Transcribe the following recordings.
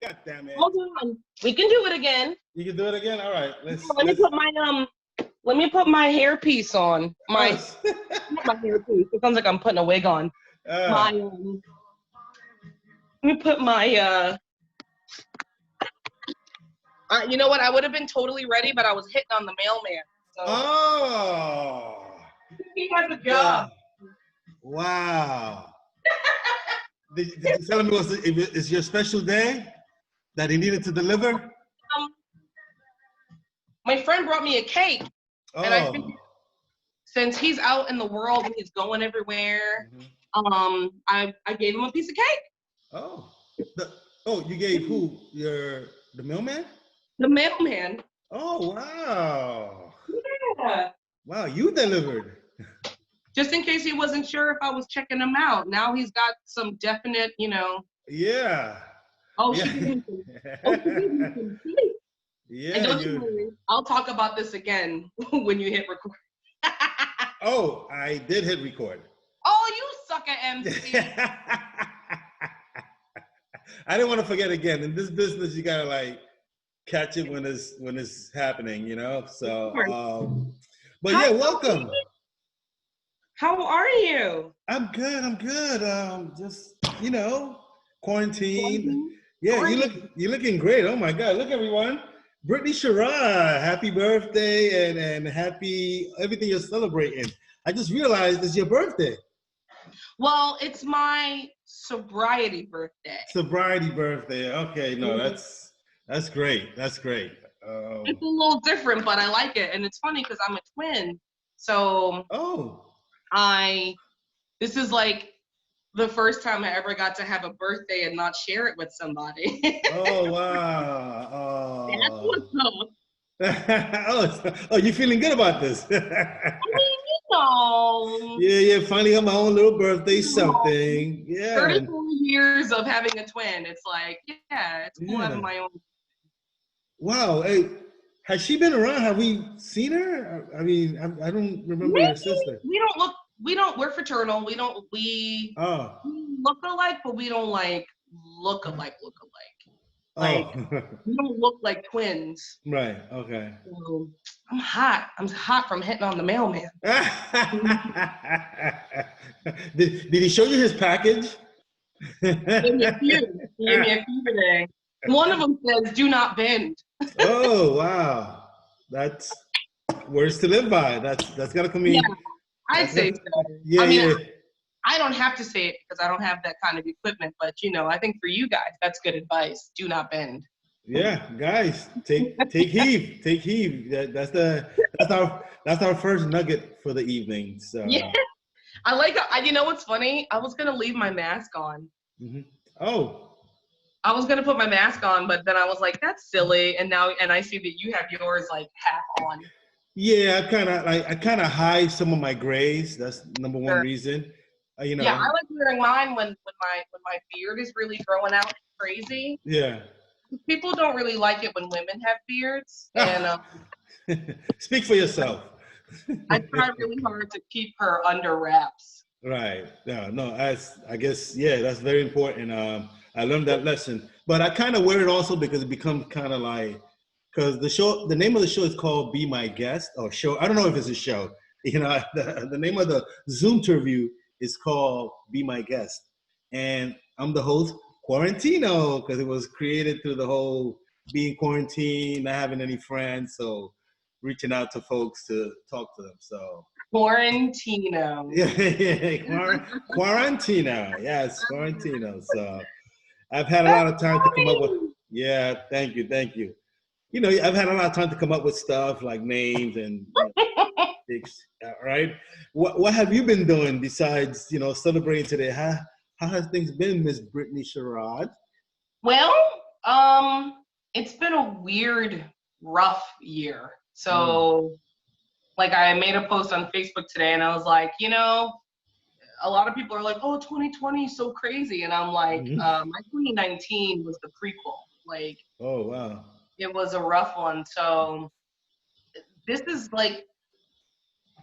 God damn it. Hold on. We can do it again. You can do it again? All right. Let me put my hairpiece on. Oh, Not my hairpiece. It sounds like I'm putting a wig on. Let me put my you know what? I would have been totally ready, but I was hitting on the mailman. So. Oh. He has a job. Wow. Did you tell him it's your special day that he needed to deliver? My friend brought me a cake, and I think since he's out in the world and he's going everywhere, I gave him a piece of cake. You gave who? The mailman? The mailman. Oh, wow. Yeah. Wow, you delivered. Just in case he wasn't sure if I was checking him out. Now he's got some definite, Yeah. Oh, yeah. she gave me some cake. Yeah. And don't you worry, I'll talk about this again when you hit record. Oh, I did hit record. Oh, you suck at MC. I didn't want to forget again. In this business, you gotta catch it when it's happening, So, but yeah, welcome. How are you? I'm good. Just quarantine. Yeah, you're looking great. Oh my God, look everyone. Brittany Sherod, happy birthday and happy everything you're celebrating. I just realized it's your birthday. Well, it's my sobriety birthday. Sobriety birthday. Okay, no, that's great. That's great. It's a little different, but I like it, and it's funny because I'm a twin. So this is like the first time I ever got to have a birthday and not share it with somebody. Oh wow! Oh. That's what's up. Oh, you feeling good about this? I mean, Yeah, finally got my own little birthday something. Yeah. 34 years of having a twin. It's like, it's cool having my own. Wow. Hey, has she been around? Have we seen her? I mean, I don't remember your sister. We're fraternal. We look alike, but we don't look alike. We don't look like twins. Right, okay. So, I'm hot from hitting on the mailman. Did he show you his package? He gave me a few today. One of them says, "Do not bend." Oh, wow. That's words to live by. That's gotta come in. Yeah, I'd say so. Yeah, I mean, I don't have to say it because I don't have that kind of equipment, but I think for you guys, that's good advice. Do not bend. Yeah, guys, take heed. Take heed. That's our first nugget for the evening. So yeah, I like. You know what's funny? I was gonna leave my mask on. Mm-hmm. Oh. I was gonna put my mask on, but then I was like, "That's silly." And I see that you have yours half on. Yeah, I kind of hide some of my grays. That's number one reason. Yeah, I like wearing mine when my beard is really growing out crazy. Yeah. People don't really like it when women have beards, and speak for yourself. I try really hard to keep her under wraps. Right. No. I guess that's very important. I learned that lesson, but I kind of wear it also because it becomes kind of because the name of the show is called "Be My Guest" or show. I don't know if it's a show. The name of the Zoom interview is called "Be My Guest," and I'm the host, Quarantino, because it was created through the whole being quarantined, not having any friends, so reaching out to folks to talk to them. So Quarantino. Quarantino. Yes, Quarantino. So I've had a lot of time to come up with. Yeah, thank you. I've had a lot of time to come up with stuff like names and right. What have you been doing besides celebrating today? How has things been, Miss Brittany Sherod? Well, it's been a weird, rough year. So, I made a post on Facebook today, and I was like, a lot of people are like, "Oh, 2020 is so crazy," and I'm like, my 2019 was the prequel. Oh wow. It was a rough one. So this is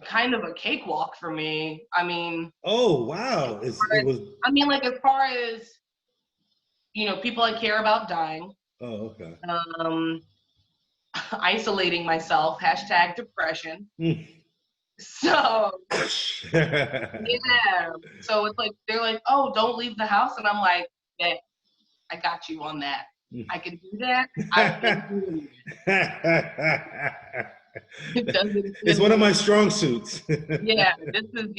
kind of a cakewalk for me. I mean. Oh wow! It was. I mean, as far as people I care about dying. Oh, okay. Isolating myself, #depression. Mm. So yeah. So it's like they're like, oh, don't leave the house, and I'm like, yeah, I got you on that. I can do that. I've been doing it. It doesn't It's one of my strong suits. Yeah, this is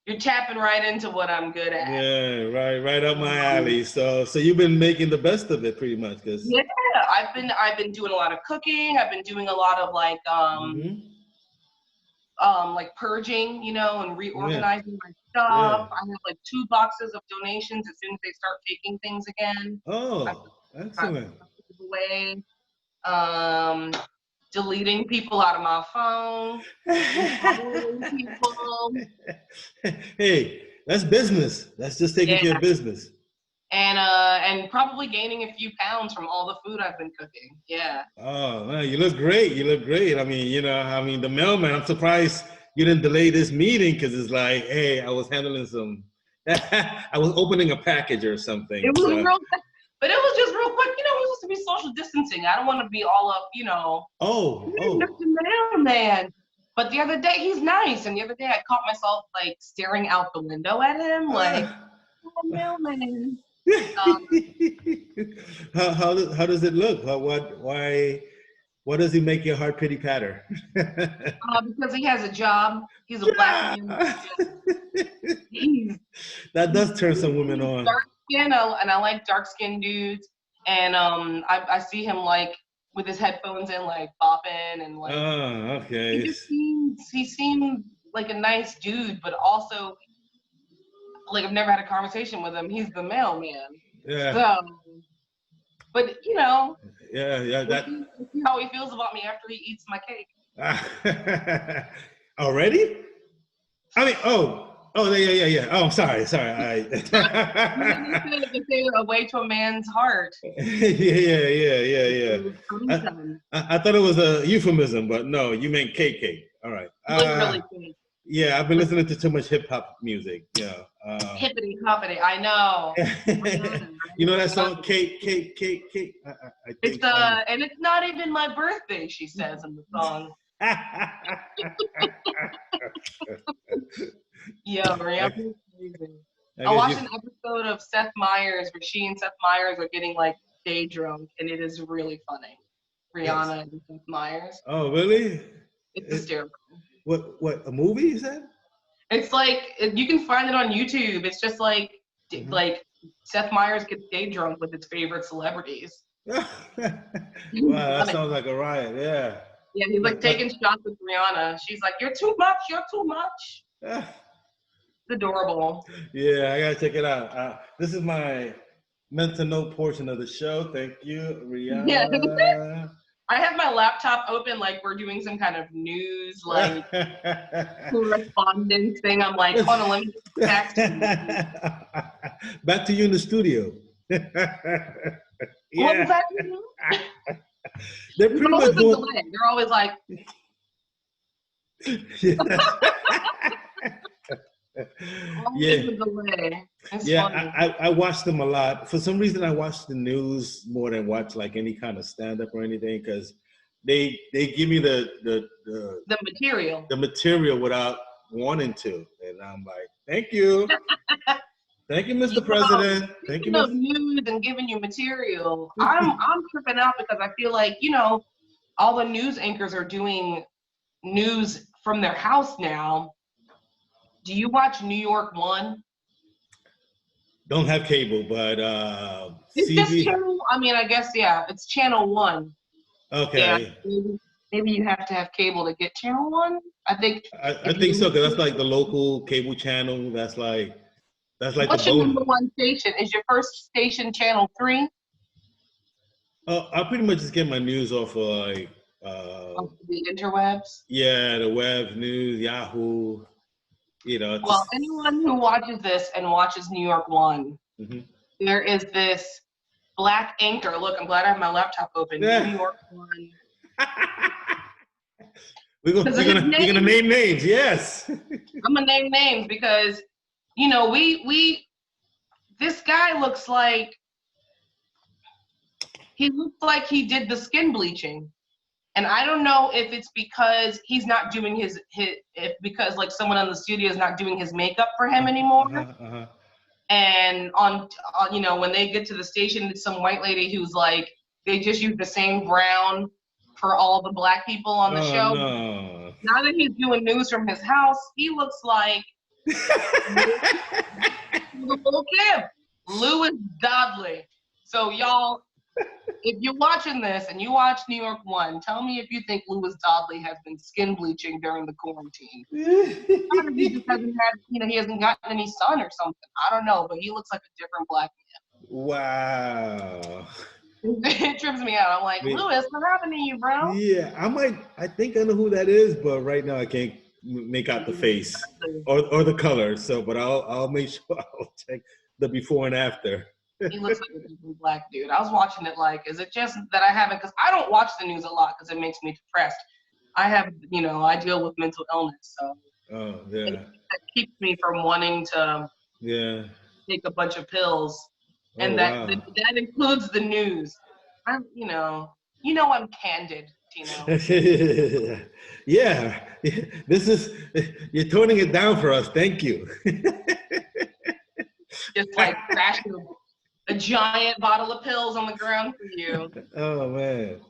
you're tapping right into what I'm good at. Yeah, right up my alley. So you've been making the best of it, pretty much, because yeah, I've been doing a lot of cooking. I've been doing a lot of like purging, and reorganizing my stuff. I have like 2 boxes of donations. As soon as they start taking things again, oh, excellent. Away. Deleting people out of my phone. People. Hey, that's business. That's just taking care of business. And probably gaining a few pounds from all the food I've been cooking. Yeah. Oh man, you look great. You look great. I mean, the mailman. I'm surprised you didn't delay this meeting because it's like, hey, I was handling some. I was opening a package or something. It was real, but it was just real quick. It was supposed to be social distancing. I don't want to be all up, Oh. Mr. Mailman. But the other day, he's nice. And the other day, I caught myself like staring out the window at him, like, oh, mailman. How does it look? Why does he make your heart pity patter? Because he has a job. He's a black man. That does turn some women on. Dark skin, and I like dark skinned dudes. And I see him like with his headphones in, like bopping and like. Oh, okay. He seemed like a nice dude, but also like I've never had a conversation with him. He's the mailman. Yeah. So, but Yeah. Let's see how he feels about me after he eats my cake. Already? I mean, yeah. Oh, I'm sorry. They say a way to a man's heart. Yeah. I thought it was a euphemism, but no, you meant cake. All right. Really cake. Yeah, I've been listening to too much hip hop music. Yeah. Hippity hoppity, I know. You know that song, cake. It's and it's not even my birthday, she says in the song. Yeah, Rihanna's amazing. I watched an episode of Seth Meyers where she and Seth Meyers are getting like day drunk, and it is really funny. Rihanna and Seth Meyers. Oh, really? It's hysterical. What a movie you said? It's like you can find it on YouTube. It's just like Seth Meyers gets day drunk with his favorite celebrities. Wow, that sounds like a riot. Yeah. Yeah, he's like taking shots with Rihanna. She's like, "You're too much. You're too much." It's adorable. Yeah, I gotta check it out. This is my mental note portion of the show. Thank you, Rihanna. Yeah. I have my laptop open like we're doing some kind of news, like correspondence thing. I'm like, hold on, let me get text. Back to you in the studio. Yeah. What was that? They're pretty much doing. They're always like. I watch them a lot. For some reason, I watch the news more than watch like any kind of stand-up or anything because they give me the material without wanting to, and I'm like, thank you, Mr. President. Thank you. News and giving you material. I'm tripping out because I feel like all the news anchors are doing news from their house now. Do you watch New York 1? Don't have cable, but it's just channel. I mean, I guess it's channel 1. Okay. Yeah, maybe you have to have cable to get channel 1. I think. I think so because that's like the local cable channel. That's like What's your number 1 station? Is your first station channel 3? I pretty much just get my news off of like the interwebs. Yeah, the web news, Yahoo. Well, anyone who watches this and watches New York 1, there is this black anchor. Look, I'm glad I have my laptop open. New York 1. We're gonna name names. Yes. I'm gonna name names because this guy looks like he looks like he did the skin bleaching. And I don't know if it's because he's not doing because like someone in the studio is not doing his makeup for him anymore. And on when they get to the station, it's some white lady who's like, they just use the same brown for all the black people on the show. No. Now that he's doing news from his house, he looks like the little kid, Louis Dudley. So y'all, if you're watching this and you watch New York 1, tell me if you think Louis Dudley has been skin bleaching during the quarantine. He just hasn't had, he hasn't gotten any sun or something. I don't know, but he looks like a different black man. Wow. It trips me out. I'm like, Louis, what happened to you, bro? Yeah, I think I know who that is, but right now I can't make out the face or the color. So, but I'll make sure I'll check the before and after. He looks like a different black dude. I was watching it like, is it just that I haven't, because I don't watch the news a lot because it makes me depressed. I have, I deal with mental illness, so it keeps me from wanting to take a bunch of pills. And that includes the news. I'm candid, Tino. Yeah, this is, you're toning it down for us. Thank you. Just like crashing a giant bottle of pills on the ground for you. Oh man.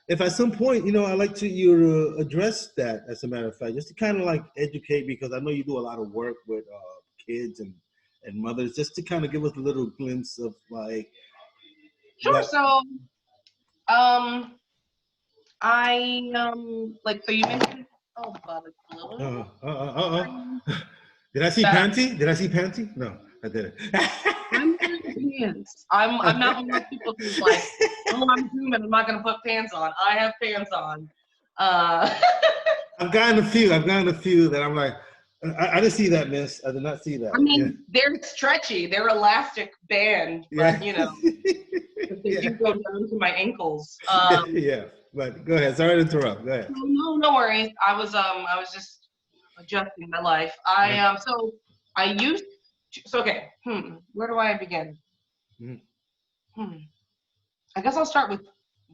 If at some point, I'd like to address that, as a matter of fact, just to kind of like educate, because I know you do a lot of work with kids and mothers, just to kind of give us a little glimpse of like. Sure. So, so you mentioned, Did I see Panty? Did I see Panty? No, I didn't. I'm wearing pants. I'm not one of those people who's like, oh, I'm human, I'm not gonna put pants on. I have pants on. I've gotten a few that I'm like, I didn't see that, miss. I did not see that. I mean, they're stretchy. They're elastic band, but they do go down to my ankles. But go ahead. Sorry to interrupt. Go ahead. No worries. I was just adjusting my life. Where do I begin? I guess I'll start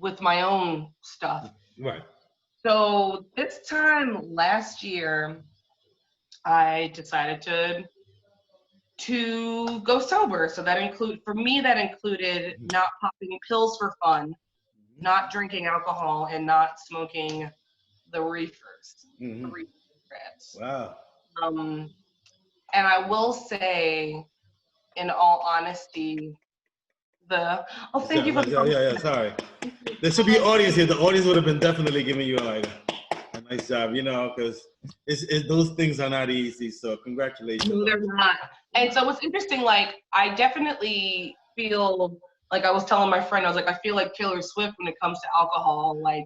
with my own stuff. Right. So this time last year, I decided to go sober. So that included not popping pills for fun, not drinking alcohol, and not smoking the reefers. The reefer cigarettes. Wow. And I will say, in all honesty, thank you for the sorry. There should be audience here. The audience would have been definitely giving you a nice job, because those things are not easy. So congratulations. No, they're not. And so it's interesting. Like, I definitely feel like, I was telling my friend, I was like, I feel like Taylor Swift when it comes to alcohol. Like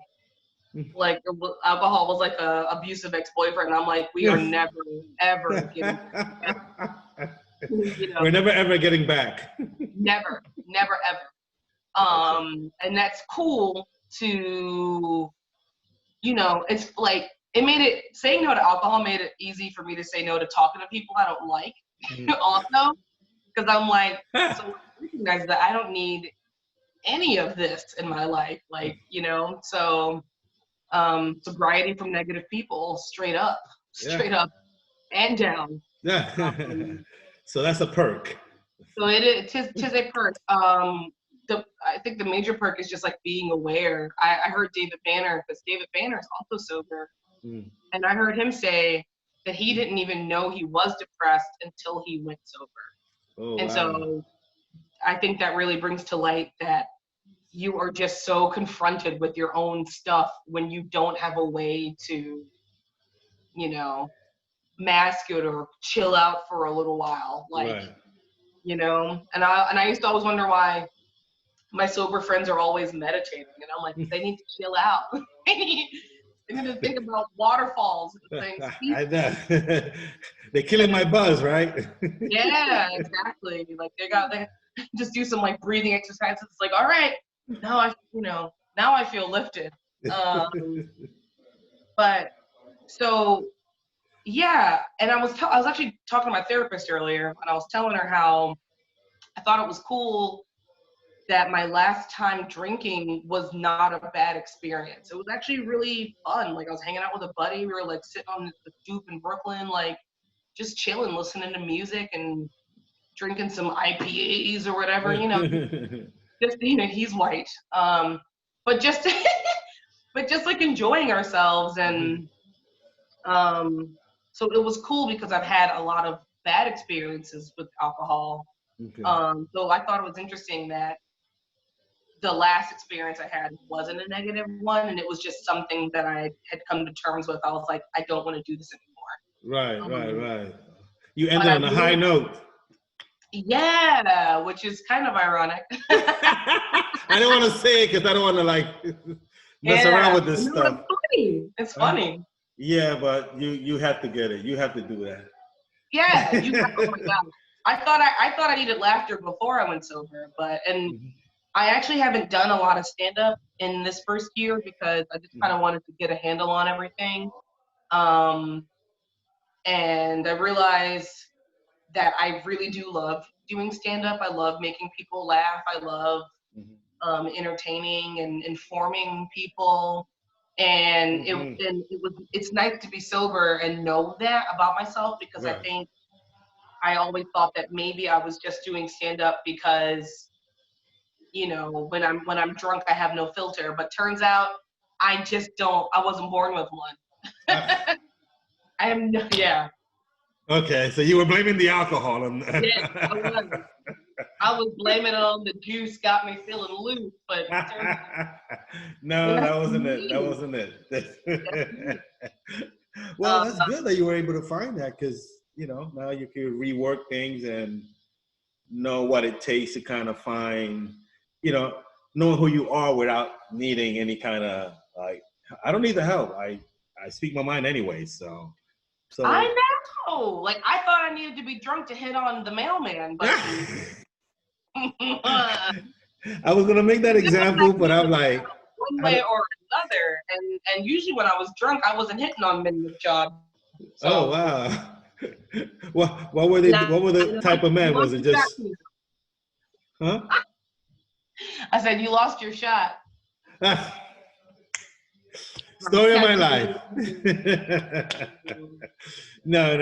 alcohol was like a abusive ex-boyfriend. And I'm like, we are never ever getting back. We're never ever getting back. Never ever. And that's cool to, it's like, saying no to alcohol made it easy for me to say no to talking to people I don't like. Also, because I'm like, so I recognize that I don't need any of this in my life, so sobriety from negative people, straight up and down. So that's a perk. So tis a perk. I think the major perk is just like being aware. I heard David Banner, because David Banner is also sober, and I heard him say that he didn't even know he was depressed until he went sober. So I think that really brings to light that you are just so confronted with your own stuff when you don't have a way to, mask it or chill out for a little while. And I used to always wonder why my sober friends are always meditating. And I'm like, they need to chill out. They need to think about waterfalls and things. I know. They're killing my buzz, right? Yeah, exactly. Like they just do some like breathing exercises. It's like, all right, now I feel lifted. But so yeah, and I was actually talking to my therapist earlier, and I was telling her how I thought it was cool that my last time drinking was not a bad experience. It was actually really fun. Like I was hanging out with a buddy. We were like sitting on the stoop in Brooklyn, like just chilling, listening to music and drinking some IPAs or whatever, you know, just, you know, he's white. But just, but just like enjoying ourselves. And so it was cool because I've had a lot of bad experiences with alcohol. Okay. So I thought it was interesting that the last experience I had wasn't a negative one, and it was just something that I had come to terms with. I was like, I don't want to do this anymore. Right. You ended on a high note. Yeah, which is kind of ironic. I don't want to say it because I don't want to like mess around with this stuff. It's funny. It's funny. Yeah, but you have to get it. You have to do that. Yeah, oh my God. I thought I needed laughter before I went sober, I actually haven't done a lot of stand-up in this first year because I just kind of wanted to get a handle on everything. And I realized that I really do love doing stand-up. I love making people laugh. I love entertaining and informing people. And it's nice to be sober and know that about myself, because I think I always thought that maybe I was just doing stand-up because, you know, when I'm drunk, I have no filter. But turns out I wasn't born with one. Okay, so you were blaming the alcohol. Yeah, I was blaming it on the juice got me feeling loose, but no, that wasn't it. That wasn't it. Well, that's good that you were able to find that, because, you know, now you can rework things and know what it takes to kind of find, you know, knowing who you are without needing any kind of, like, I don't need the help. I speak my mind anyway, so. I know. Like, I thought I needed to be drunk to hit on the mailman, but I was gonna make that example, but I'm like, one way or another. And usually when I was drunk, I wasn't hitting on men with jobs. So. Oh wow. What were they? What were the type of men? Was it just? Huh? I said, you lost your shot. Story of my life. No.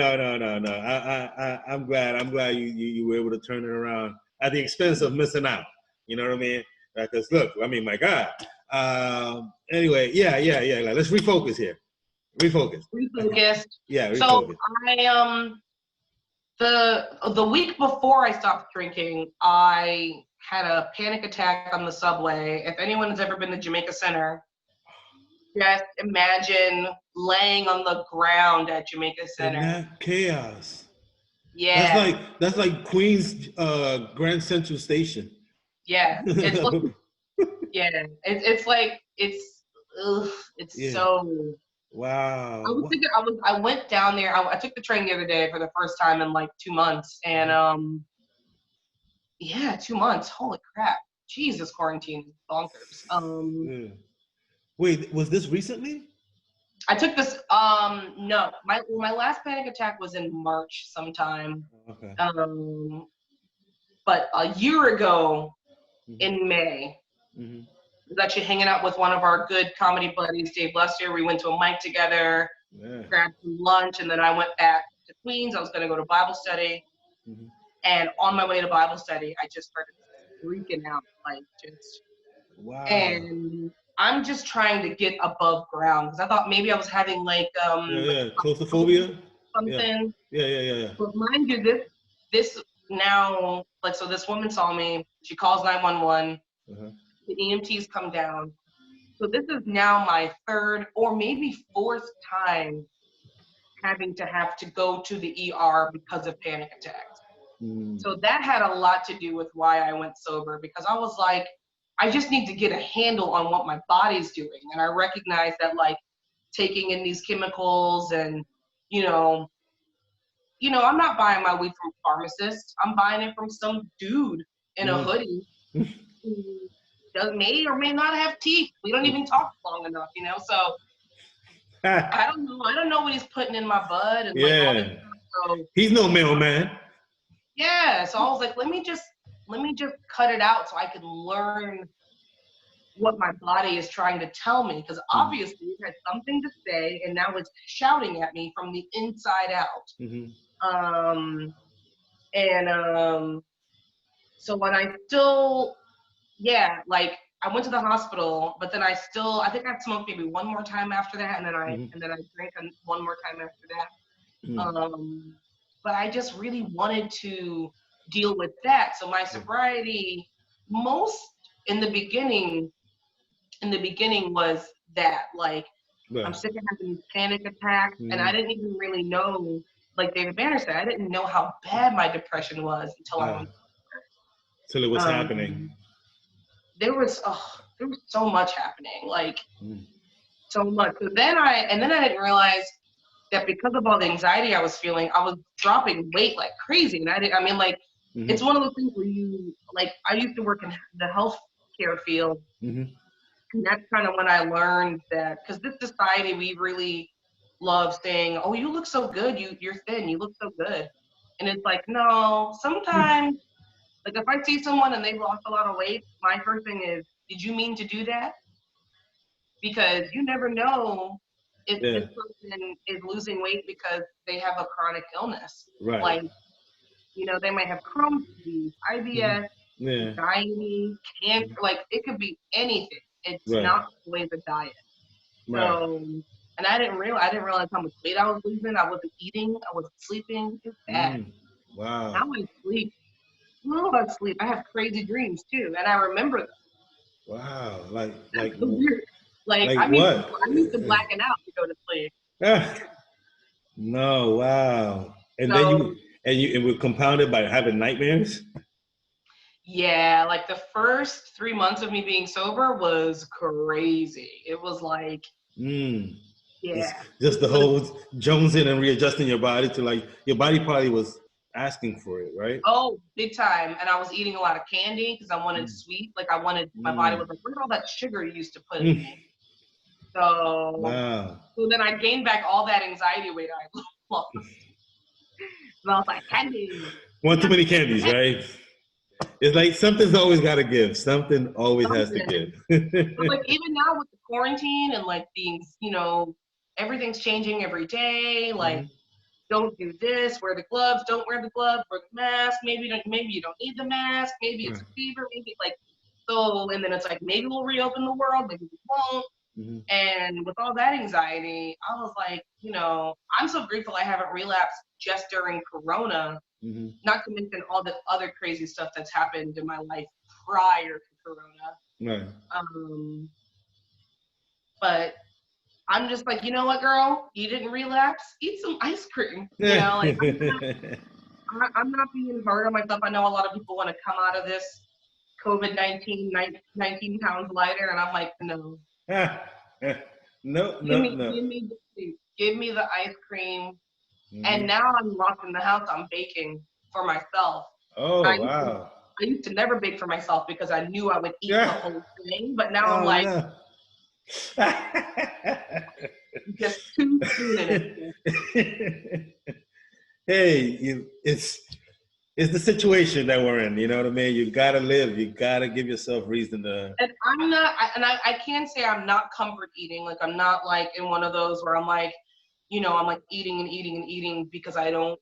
I'm glad you were able to turn it around at the expense of missing out. You know what I mean? Because look, I mean, my God. Anyway, yeah. Like, let's refocus here. Refocus. Yeah. Refocus. So the week before I stopped drinking, I had a panic attack on the subway. If anyone has ever been to Jamaica Center, just imagine laying on the ground at Jamaica Center. Isn't that chaos? Yeah. That's like Queens Grand Central Station. Yeah. It's like, it's so. Wow. I went down there. I took the train the other day for the first time in like 2 months, and 2 months. Holy crap! Jesus, quarantine is bonkers. Wait, was this recently? I took this. No, my last panic attack was in March sometime. Okay. But a year ago, in May. I was actually hanging out with one of our good comedy buddies, Dave Lester. We went to a mic together, grabbed some lunch, and then I went back to Queens. I was going to go to Bible study. And on my way to Bible study, I just started freaking out, like just. Wow. And I'm just trying to get above ground because I thought maybe I was having like claustrophobia. Something. Yeah. But mind you, this now, like, so this woman saw me. She calls 911. The EMTs come down. So this is now my third or maybe fourth time having to have to go to the ER because of panic attacks. So that had a lot to do with why I went sober, because I was like, I just need to get a handle on what my body's doing. And I recognize that, like, taking in these chemicals and, you know, I'm not buying my weed from a pharmacist. I'm buying it from some dude in a hoodie who may or may not have teeth. We don't even talk long enough, you know? So I don't know. I don't know what he's putting in my bud. And like all this stuff. So, he's no middleman. Yeah. So I was like, let me just let me just cut it out so I can learn what my body is trying to tell me. Because obviously it had something to say, and now it's shouting at me from the inside out. So when I still, like I went to the hospital, but then I think I smoked maybe one more time after that, and then I drank one more time after that. But I just really wanted to deal with that. So my sobriety, in the beginning was that, like, I'm sick of having these panic attacks, and I didn't even really know, like David Banner said, I didn't know how bad my depression was until I went. Till it was happening. There was so much happening, like so much. So then I didn't realize that because of all the anxiety I was feeling, I was dropping weight like crazy. And it's one of those things where you, like, I used to work in the healthcare field. And that's kind of when I learned that, because this society, we really love saying, oh, you look so good, you're thin, you look so good. And it's like, no, sometimes, like, if I see someone and they've lost a lot of weight, my first thing is, did you mean to do that? Because you never know if this person is losing weight because they have a chronic illness. Right. Like, they might have Crohn's disease, IBS, anxiety, cancer, like, it could be anything. It's not always a diet. So, and I didn't realize how much weight I was losing. I wasn't eating. I wasn't sleeping. It's bad. Wow. Now I sleep. I sleep. I have crazy dreams too, and I remember them. Wow. Like weird. Like I'm used to blacking out to go to sleep. No, wow. And then it was compounded by having nightmares? Yeah, like the first 3 months of me being sober was crazy. It was like, just the whole jonesing and readjusting your body to, like, your body probably was asking for it, right? Oh, big time. And I was eating a lot of candy because I wanted sweet. Like, my body was like, where's all that sugar you used to put in me? So then I gained back all that anxiety weight I lost. And I was like, candy. One too many candies, right? It's like something's always got to give. Something always has to give. But like, even now with the quarantine and like being, everything's changing every day. Like, don't do this, wear the gloves, don't wear the gloves, wear the mask. Maybe you don't need the mask. Maybe it's a fever. Maybe and then it's like, maybe we'll reopen the world, maybe we won't. And with all that anxiety, I was like, I'm so grateful I haven't relapsed just during Corona, not to mention all the other crazy stuff that's happened in my life prior to Corona. Right. But I'm just like, you know what, girl? You didn't relapse. Eat some ice cream. I'm not being hard on myself. I know a lot of people want to come out of this COVID-19 19 pounds lighter, and I'm like, no. No. Give me the ice cream. And now I'm locked in the house. I'm baking for myself. Oh, wow. I used to never bake for myself because I knew I would eat the whole thing. But now I'm like, just too soon in it. Hey, it's the situation that we're in. You know what I mean? You gotta live. You gotta give yourself reason to. And I'm not, and I can say I'm not comfort eating. Like, I'm not like in one of those where I'm like, I'm like eating and eating and eating because I don't,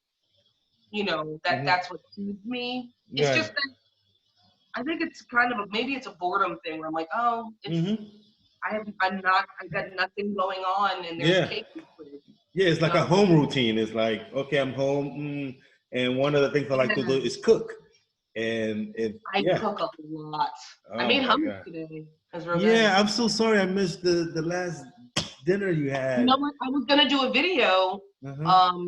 that's what soothes me. It's just that I think it's kind of maybe it's a boredom thing where I'm like, oh, it's. I got nothing going on, and there's cake and food. Yeah, it's like a home routine. It's like, okay, I'm home, and one of the things I like to do is cook. And I cook a lot. I made hummus today. I'm so sorry I missed the last dinner you had. You know what? I was gonna do a video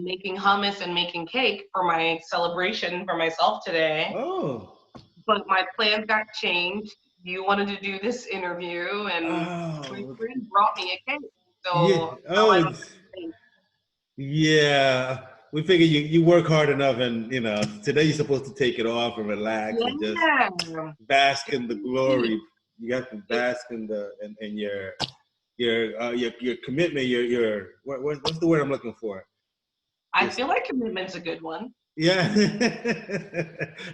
making hummus and making cake for my celebration for myself today. Oh. But my plans got changed. You wanted to do this interview, and my friend brought me a cake. So we figured you work hard enough, and today you're supposed to take it off and relax and just bask in the glory. You got to bask in your commitment. What's the word I'm looking for? I feel like commitment's a good one. Yeah.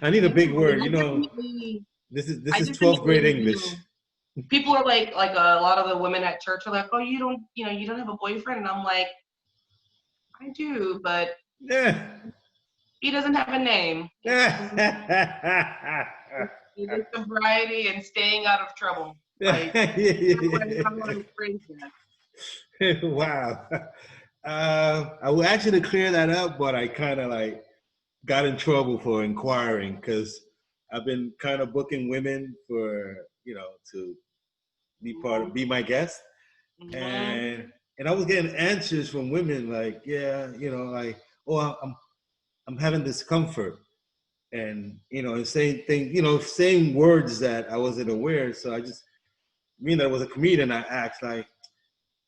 I need a big word. You know, Definitely, this I is 12th grade definitely English. do. People are like a lot of the women at church are like, oh, you don't have a boyfriend, and I'm like, I do, but Yeah. he doesn't have a name. It is sobriety and staying out of trouble. Like, how do I phrase that? Wow. I would actually clear that up, but I kind of like got in trouble for inquiring because I've been kind of booking women for, you know, to be my guest. Mm-hmm. And I was getting answers from women like, yeah, you know, like, oh, I'm having discomfort. And, you know, and saying things, you know, saying words that I wasn't aware. So I just, being that I was a comedian, I asked, like,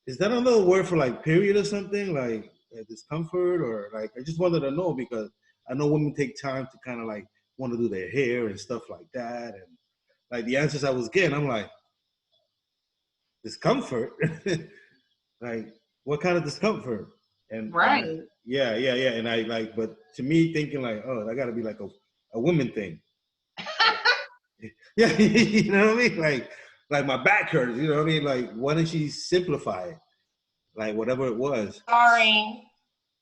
is that another word for like period or something? Like discomfort or like, I just wanted to know because I know women take time to kind of like want to do their hair and stuff like that. And like the answers I was getting, I'm like, discomfort? Like, what kind of discomfort? And Right. yeah. And I like, but to me, thinking like, oh, that got to be like a woman thing. Yeah, you know what I mean? Like my back hurts. You know what I mean? Like, why don't she simplify it? Like whatever it was. Sorry,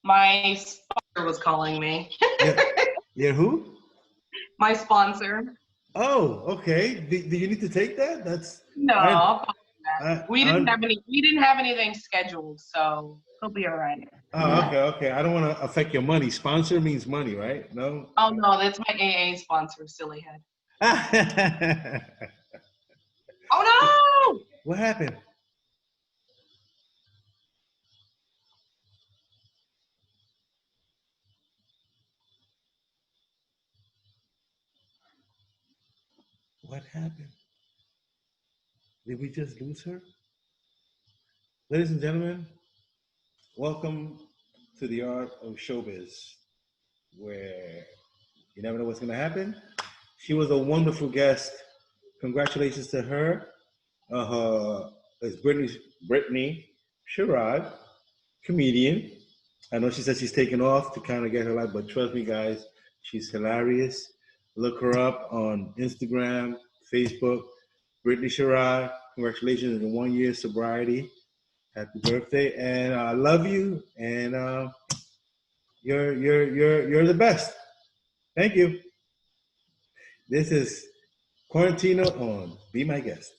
my sponsor was calling me. Yeah, yeah. Who? My sponsor. Oh, okay. Do you need to take that? That's No, I I'll call him back. I We didn't I. have any. We didn't have anything scheduled, so he'll be all right. Oh, okay. I don't want to affect your money. Sponsor means money, right? No. Oh no, that's my AA sponsor, silly head. Oh no! What happened? What happened? Did we just lose her? Ladies and gentlemen, welcome to the art of showbiz, where you never know what's going to happen. She was a wonderful guest. Congratulations to her. It's Brittany Sherod, comedian. I know she said she's taking off to kind of get her life, but trust me, guys, she's hilarious. Look her up on Instagram, Facebook. Brittany Sherod, congratulations on 1 year sobriety. Happy birthday, and I love you, and you're the best. Thank you. This is Quarantino on Be My Guest.